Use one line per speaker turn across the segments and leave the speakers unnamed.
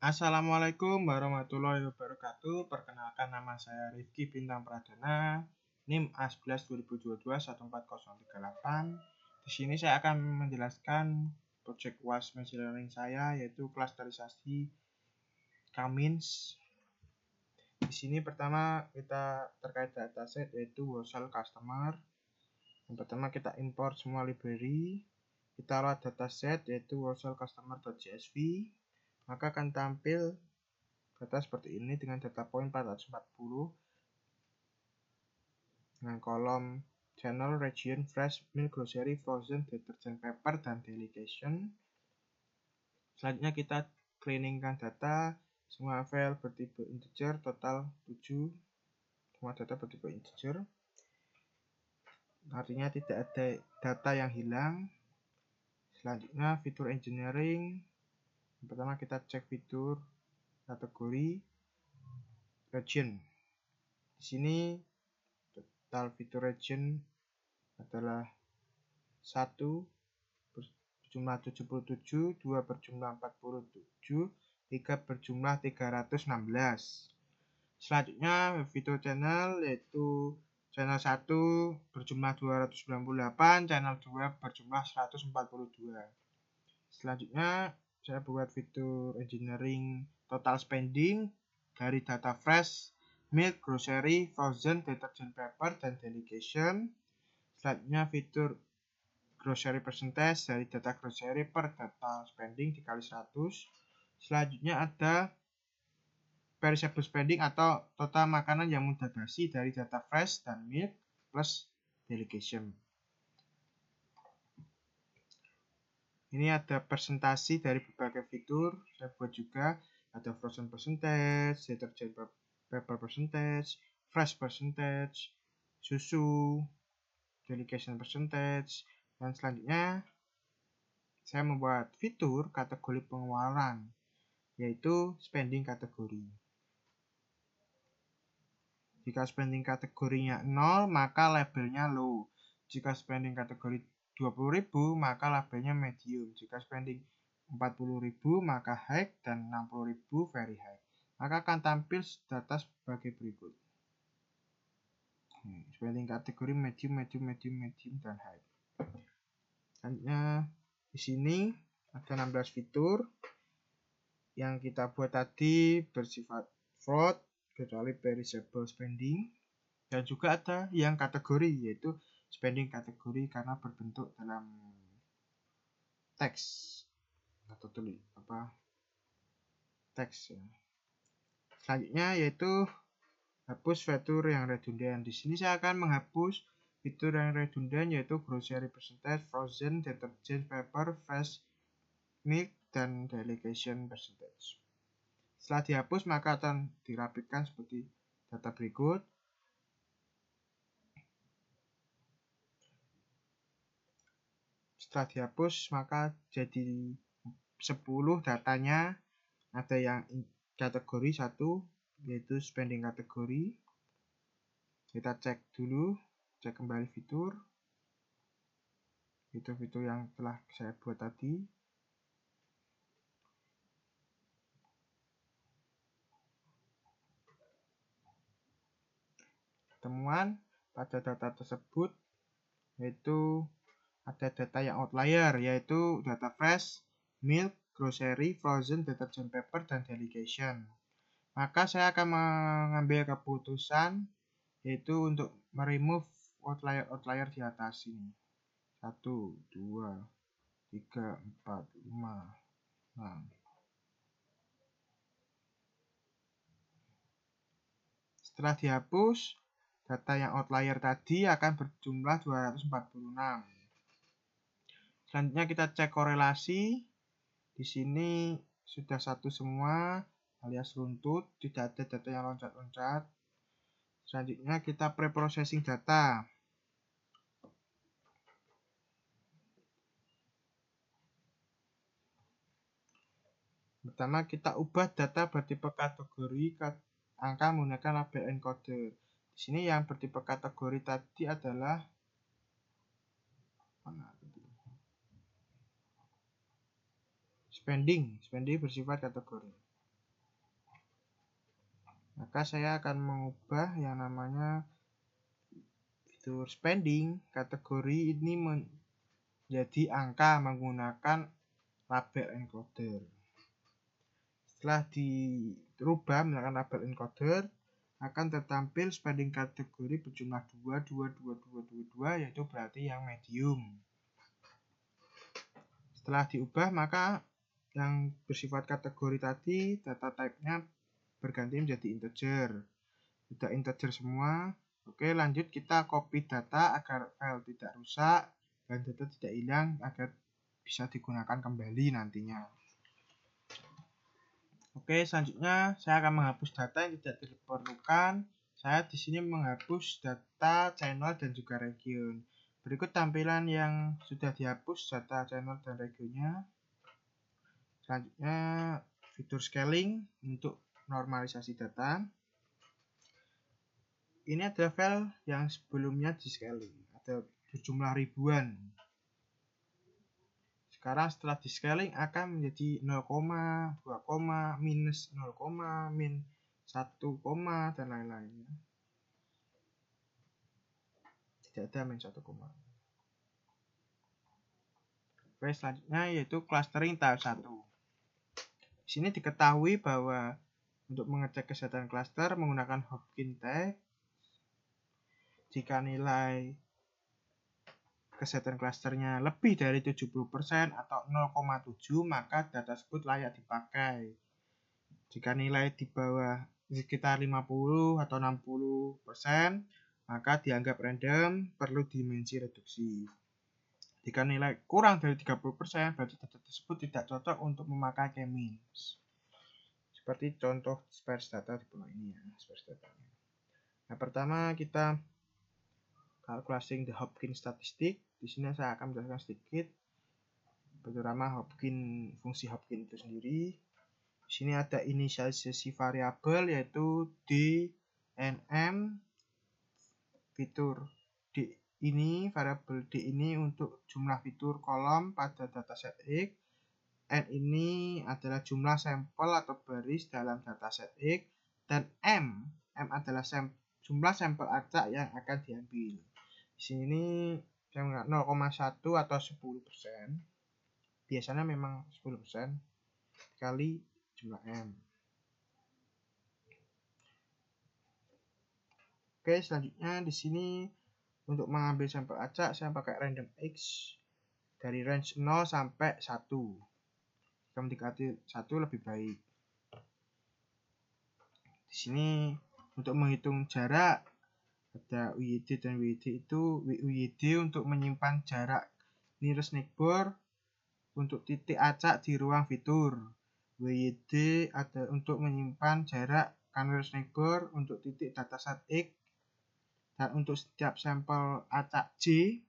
Assalamualaikum warahmatullahi wabarakatuh. Perkenalkan, nama saya Rifki Bintang Pradana, NIM A11 2022-14038. Di sini saya akan menjelaskan project UAS Machine Learning saya, yaitu klasterisasi K-means. Di sini pertama kita terkait dataset, yaitu wholesale customer. Yang pertama kita import semua library. Kita load dataset, yaitu wholesale customer.csv. Maka akan tampil data seperti ini dengan data point 440 dengan kolom channel, region, fresh, milk, grocery, frozen, detergent, paper, dan delegation. Selanjutnya kita cleaningkan data, semua file bertipe integer, total 7, semua data bertipe integer, artinya tidak ada data yang hilang. Selanjutnya fitur engineering. Yang pertama kita cek fitur kategori region. Di sini total fitur region adalah 1 berjumlah 77, 2 berjumlah 47, 3 berjumlah 316. Selanjutnya fitur channel, yaitu channel 1 berjumlah 298, channel 2 berjumlah 142. Selanjutnya saya buat fitur engineering total spending dari data fresh, milk, grocery, frozen, detergent, paper, dan delegation. Selanjutnya fitur grocery percentage dari data grocery per data spending dikali 100. Selanjutnya ada perishable spending atau total makanan yang mudah basi dari data fresh dan milk plus delegation. Ini ada presentasi dari berbagai fitur. Saya buat juga ada frozen percentage, detergent paper percentage, fresh percentage, susu, delegation percentage, dan selanjutnya saya membuat fitur kategori pengeluaran, yaitu spending kategori. Jika spending kategorinya 0, maka labelnya low. Jika spending kategori 20.000, maka labelnya medium. Jika spending 40.000, maka high, dan 60.000 very high. Maka akan tampil data sebagai berikut. Spending kategori medium, medium, medium, medium, dan high. Selanjutnya di sini ada 16 fitur yang kita buat tadi bersifat float, kecuali perishable spending, dan juga ada yang kategori, yaitu spending kategori karena berbentuk dalam teks atau teks ya. Selanjutnya yaitu hapus fitur yang redundant. Di sini saya akan menghapus fitur yang redundant, yaitu grocery percentage, frozen, detergent, paper, fresh, milk, dan delegation percentage. Setelah dihapus maka akan dirapikan seperti data berikut. Setelah dihapus maka jadi 10 datanya. Ada yang kategori 1, yaitu spending kategori. Kita cek dulu, cek kembali fitur. Itu fitur yang telah saya buat tadi. Temuan pada data tersebut yaitu ada data yang outlier, yaitu data fresh, milk, grocery, frozen, detergent, paper, dan delegation. Maka saya akan mengambil keputusan yaitu untuk meremove outlier di atas ini. 1, 2, 3, 4, 5, 6. Setelah dihapus, data yang outlier tadi akan berjumlah 246. Selanjutnya kita cek korelasi. Di sini sudah satu semua alias runtut, tidak ada data yang loncat-loncat. Selanjutnya kita pre-processing data. Pertama kita ubah data bertipe kategori angka menggunakan label encoder. Di sini yang bertipe kategori tadi adalah spending bersifat kategori. maka saya akan mengubah yang namanya fitur spending. Kategori ini menjadi angka menggunakan label encoder. Setelah dirubah menggunakan label encoder, akan tertampil spending kategori berjumlah 2, yaitu berarti yang medium. Setelah diubah, maka yang bersifat kategori tadi, data type-nya berganti menjadi integer. Sudah integer semua. Oke, lanjut kita copy data agar file tidak rusak dan data tidak hilang agar bisa digunakan kembali nantinya. Oke, selanjutnya saya akan menghapus data yang tidak diperlukan. Saya di sini menghapus data channel dan juga region. Berikut tampilan yang sudah dihapus data channel dan regionnya. Selanjutnya fitur scaling untuk normalisasi data. Ini adalah file yang sebelumnya di scaling, ada berjumlah ribuan. Sekarang setelah di scaling akan menjadi 0, 2, minus 0, min 1, dan lain-lain. Tidak ada min 1, Oke, selanjutnya yaitu clustering tahap 1. Di sini diketahui bahwa untuk mengecek kesehatan cluster menggunakan Hopkins tag. Jika nilai kesehatan klasternya lebih dari 70% atau 0,7, maka data tersebut layak dipakai. Jika nilai di bawah sekitar 50 atau 60%, maka dianggap random, perlu dimensi reduksi. Jika nilai kurang dari 30%, berarti data tersebut tidak cocok untuk memakai k-means. Seperti contoh sparse data di bawah ini ya, sparse datanya. Nah, pertama kita calculating the Hopkins statistic. Di sini saya akan menjelaskan sedikit bagaimana fungsi Hopkins itu sendiri. Di sini ada inisialisasi variabel yaitu d, n, m. Fitur d ini, variabel d ini untuk jumlah fitur kolom pada dataset X. N ini adalah jumlah sampel atau baris dalam dataset X, dan m adalah jumlah sampel acak yang akan diambil. Di sini 0,1 atau 10%. Biasanya memang 10% kali jumlah M. Oke, selanjutnya di sini untuk mengambil sampel acak saya pakai random X dari range 0 sampai 1. Jika mendekati 1 lebih baik. Di sini untuk menghitung jarak ada UYD dan WYD itu UYD untuk menyimpan jarak nearest neighbor untuk titik acak di ruang fitur. WYD ada untuk menyimpan jarak nearest neighbor untuk titik dataset X, dan untuk setiap sampel acak J,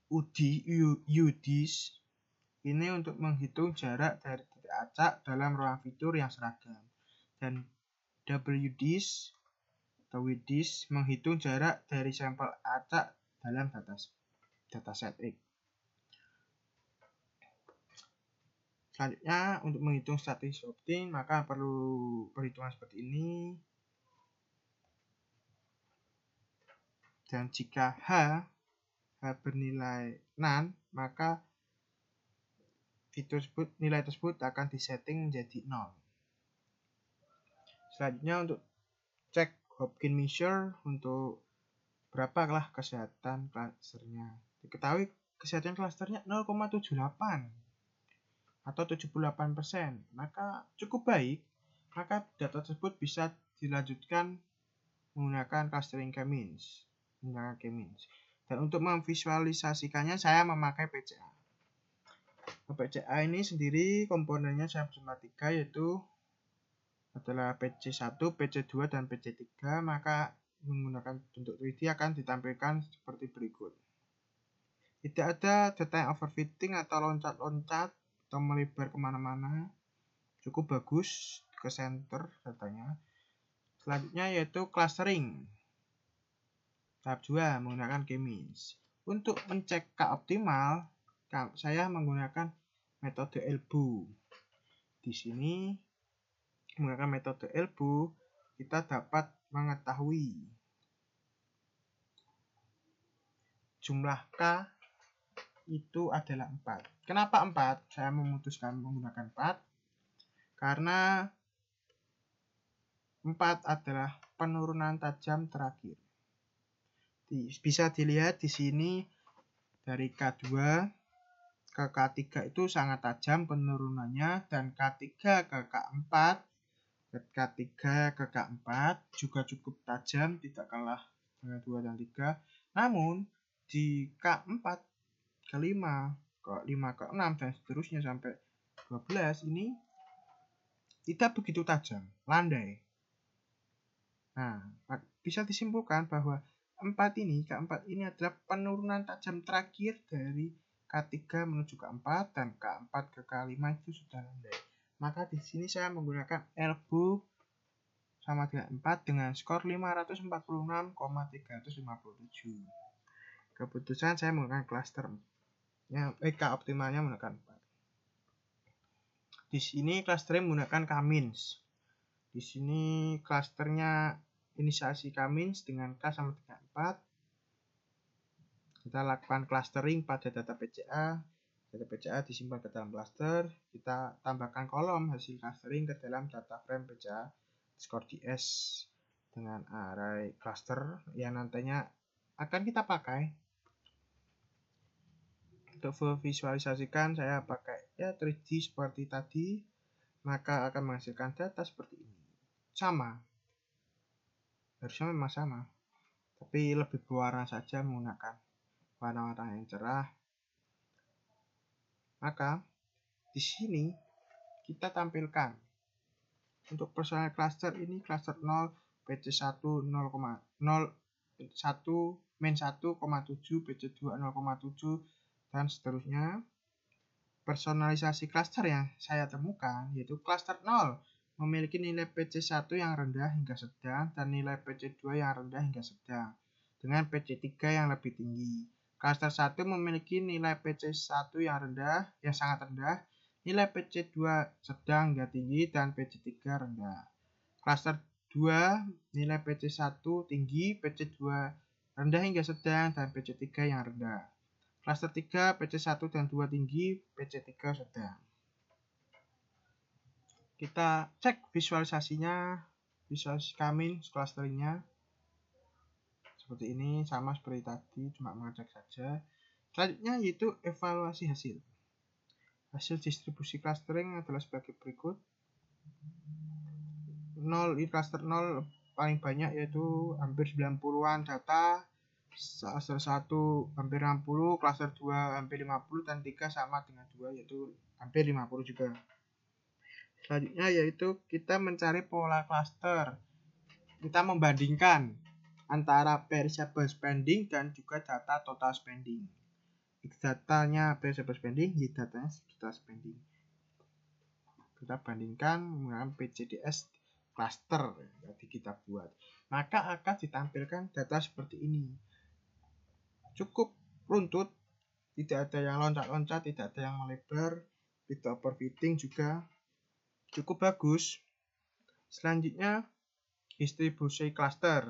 UDIS ini untuk menghitung jarak dari titik acak dalam ruang fitur yang seragam, dan WDIS atau WDIS menghitung jarak dari sampel acak dalam dataset X. Selanjutnya untuk menghitung statistik Hopkins maka perlu perhitungan seperti ini. Dan jika H bernilai none, maka nilai tersebut akan disetting menjadi 0. Selanjutnya untuk cek Hopkins measure untuk berapakah kesehatan klasternya. Diketahui kesehatan klasternya 0,78 atau 78%, maka cukup baik. Maka data tersebut bisa dilanjutkan menggunakan clustering k-means. Dan untuk memvisualisasikannya saya memakai PCA. PCA ini sendiri komponennya saya berjumlah 3, yaitu adalah PC1, PC2, dan PC3. Maka menggunakan bentuk 3D akan ditampilkan seperti berikut. Tidak ada data yang overfitting atau loncat-loncat atau melebar kemana-mana. Cukup bagus ke center datanya. Selanjutnya yaitu clustering. Tahap 2 menggunakan k-means. Untuk mencek K optimal, saya menggunakan metode ELBO. Di sini menggunakan metode elbow, kita dapat mengetahui jumlah K itu adalah 4. Kenapa 4? Saya memutuskan menggunakan 4 karena 4 adalah penurunan tajam terakhir. Bisa dilihat di sini dari K2 ke K3 itu sangat tajam penurunannya, dan K3 ke K4, K3 ke K4 juga cukup tajam, tidak kalah dengan 2 dan 3. Namun di K4 ke 5, ke 5 ke 6 dan seterusnya sampai 12 ini tidak begitu tajam, landai. Nah, bisa disimpulkan bahwa K4 ini adalah penurunan tajam terakhir dari K3 menuju K4, dan K4 ke K5 itu sudah landai. Maka di sini saya menggunakan elbow sama dengan 4 dengan skor 546,357. Keputusan saya menggunakan cluster K optimalnya menggunakan 4. Di sini clusternya menggunakan K-means. Di sini clusternya inisiasi K-means dengan K sama dengan 4. Kita lakukan clustering pada data PCA. Data PCA disimpan ke dalam cluster. Kita tambahkan kolom hasil clustering ke dalam data frame PCA skor DS dengan array cluster yang nantinya akan kita pakai. Untuk visualisasikan saya pakai 3D seperti tadi, maka akan menghasilkan data seperti ini. Sama, harusnya memang sama, tapi lebih berwarna saja menggunakan warna-warna yang cerah. Maka di sini kita tampilkan untuk personal cluster ini cluster 0, PC1 0,0, 1 main 1,7, PC2 0,7 dan seterusnya. Personalisasi cluster yang saya temukan yaitu cluster 0 memiliki nilai PC1 yang rendah hingga sedang dan nilai PC2 yang rendah hingga sedang dengan PC3 yang lebih tinggi. Cluster 1 memiliki nilai PC1 yang sangat rendah, nilai PC2 sedang hingga tinggi dan PC3 rendah. Cluster 2 nilai PC1 tinggi, PC2 rendah hingga sedang dan PC3 yang rendah. Cluster 3 PC1 dan 2 tinggi, PC3 sedang. Kita cek visualisasinya, visualisasi K-means clusteringnya seperti ini, sama seperti tadi, cuma mengecek saja. Selanjutnya yaitu evaluasi hasil. Hasil distribusi clustering adalah sebagai berikut. 0 di cluster 0 paling banyak yaitu hampir 90-an data. Cluster 1 hampir 60, cluster 2 hampir 50, dan 3 sama dengan 2 yaitu hampir 50 juga. Selanjutnya yaitu kita mencari pola cluster. Kita membandingkan antara perishable spending dan juga data total spending. Datanya perishable spending, datanya total spending. Kita bandingkan menggunakan PCDS cluster yang kita buat. Maka akan ditampilkan data seperti ini. Cukup runtut, tidak ada yang loncat-loncat, tidak ada yang melebar, tidak overfitting juga, cukup bagus. Selanjutnya distribusi cluster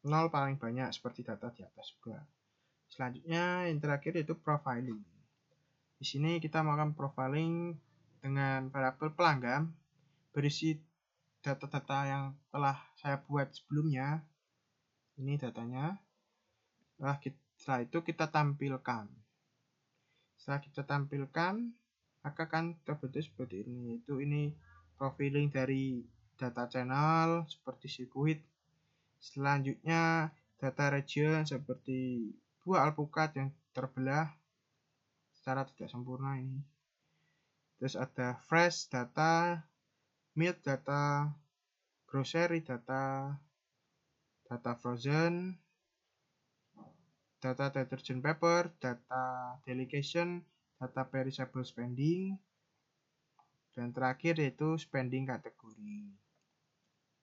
0 paling banyak seperti data di atas juga. Selanjutnya yang terakhir yaitu profiling. Di sini kita melakukan profiling dengan variabel pelanggan berisi data-data yang telah saya buat sebelumnya. Ini datanya. Setelah itu kita tampilkan. Setelah kita tampilkan, maka akan terbentuk seperti ini. Yaitu ini profiling dari data channel seperti sirkuit. Selanjutnya data region seperti buah alpukat yang terbelah secara tidak sempurna ini. Terus ada fresh data, milk data, grocery data, data frozen, data detergent paper, data delegation, data perishable spending, dan terakhir yaitu spending kategori.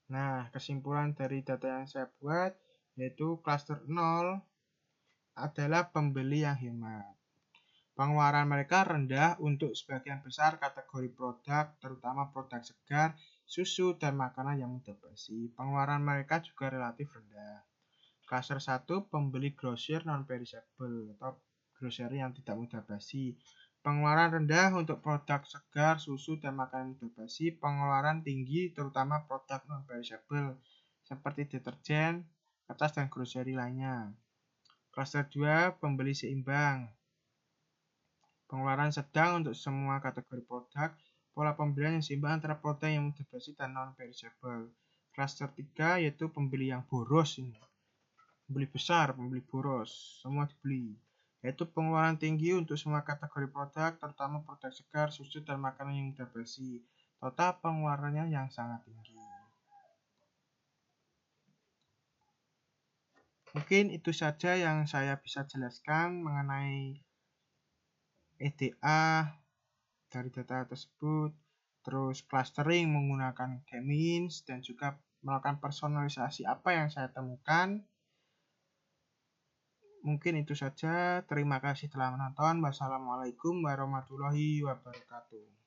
Nah, kesimpulan dari data yang saya buat yaitu cluster 0 adalah pembeli yang hemat. Pengeluaran mereka rendah untuk sebagian besar kategori produk, terutama produk segar, susu, dan makanan yang mudah basi. Pengeluaran mereka juga relatif rendah. Klaster 1, pembeli grosir non-perishable atau grocery yang tidak mudah basi. Pengeluaran rendah untuk produk segar, susu, dan makanan mudah basi. Pengeluaran tinggi terutama produk non-perishable seperti deterjen, kertas, dan grocery lainnya. Klaster 2, pembeli seimbang. Pengeluaran sedang untuk semua kategori produk, pola pembelian yang seimbang antara produk yang mudah basi dan non-perishable. Klaster 3 yaitu pembeli yang boros ini. Pembeli besar, pembeli boros, semua dibeli. Yaitu pengeluaran tinggi untuk semua kategori produk, terutama produk segar, susu, dan makanan yang mudah basi. Total pengeluarannya yang sangat tinggi. Mungkin itu saja yang saya bisa jelaskan mengenai EDA dari data tersebut, terus clustering menggunakan K-means, dan juga melakukan personalisasi apa yang saya temukan. Mungkin itu saja. Terima kasih telah menonton. Wassalamualaikum warahmatullahi wabarakatuh.